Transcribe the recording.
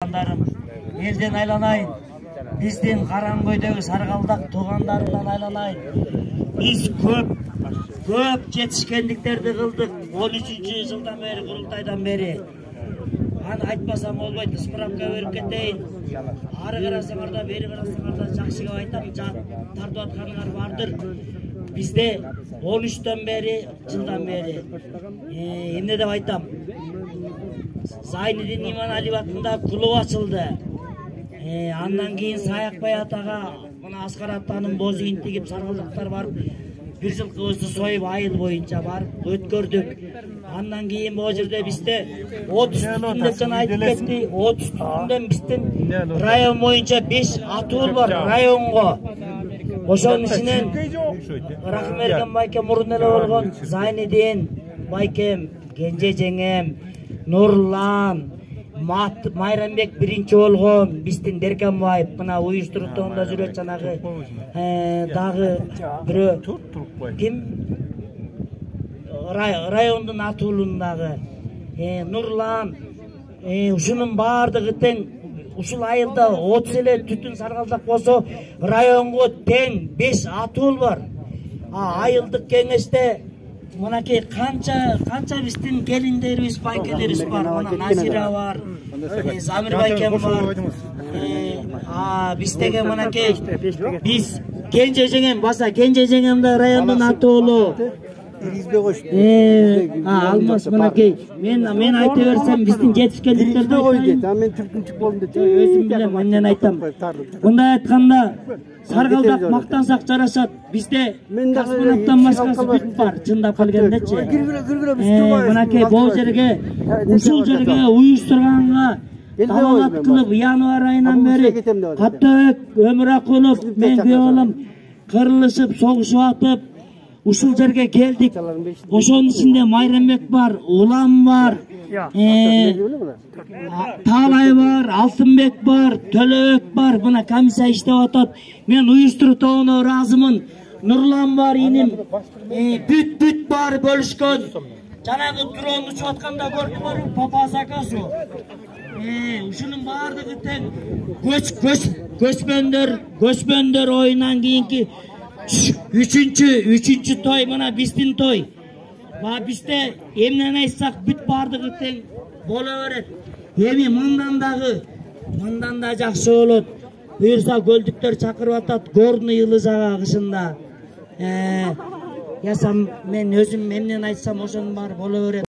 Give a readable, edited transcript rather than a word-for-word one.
туугандарым, элден айланайын. Биздин Караңкөйдөгү Саргалдак туугандарымдан айланайын. Биз көп жетишкендиктерди кылдык. 13-жылдан бери, курултайдан бери. Аны айтпасам болбойт, справка берип кетейин. Ары карасаңар да, бери карасаңар да жакшы кеп айтам, тартып атканыңар бардыр. Бизде 13-төн бери, жылдан бери эмне деп айтам? Зайнидин Иманалиев атында клуб ачылды. Андан кийин Саякбай атага мына Аскар атанын бозу интигип саргалдактар барып, бир жылкыбызды союп айыл боюнча барып өткөрдүк. Андан кийин бул жерде бизде 30 түтүн жана айтып кетти. 30 түтүндөн биздин район боюнча 5 атуу бар районго. Ошонун ичинен Рахмерген байке мурун эле болгон Зайнидин байкем, Кенже жеңем, Нурлан, Майрамбек биринчи болгон, биздин Деркенбаев мына уюштуруу тобунда жүрөт жанагы дагы бирөө ким райондун атуулундагы Нурлан, ушунун баардыгы тең ушул айылда 30 эле түтүн саргалдак болсо районго тең 5 атуул бар. Айылдык кеңеште мынакей канча биздин келиндерибиз, байкелерибиз бар. Мына Назира бар, Замир байкем бар. Биз деген мынакей биз Кенже жеңем баса, Кенже жеңем да райондун атуулу. Алмаз мынакей. Мен айта берсем биздин жетишкендиктерди койдум. Мен түркүнчүк болдум деп. Өзүм билем, менден айтам. Мындай айтканда Саргалдак мактансак жарашат. Бизде космонавттан башкасы бүт бар, чындап келгендечи. Мынакей бул жерге, ушул жерге уюштурганга далалат кылып январь айынан бери Каттабек Өмүракулов, мен күйөөм кырылышып, согушуп атып, ушул жерге келдик. Ошонун ичинде Майрамбек бар, Улам бар, Таалай бар, Алтынбек бар, Төлөбек бар. Мына комиссия иштеп атат. Мен уюштуруу тобуна ыраазымын. Нурлан бар, иним. Бүт бар бөлүшкөн. Жанагы дрон учуп атканда көрдүңөрбү, Папа Закасу. Ушунун баардыгы тең көчмөндөр оюнан кийинки үчүнчү той, мына биздин той. Бизде эмнени айтсак бүт баардыгы тең боло берет. Эми мындан да жакшы болот. Буюрса көлдүктөр чакырып атат, горный Ылыжага кышында. Ясам мен өзүм эмнени айтсам ошонун баары боло берет.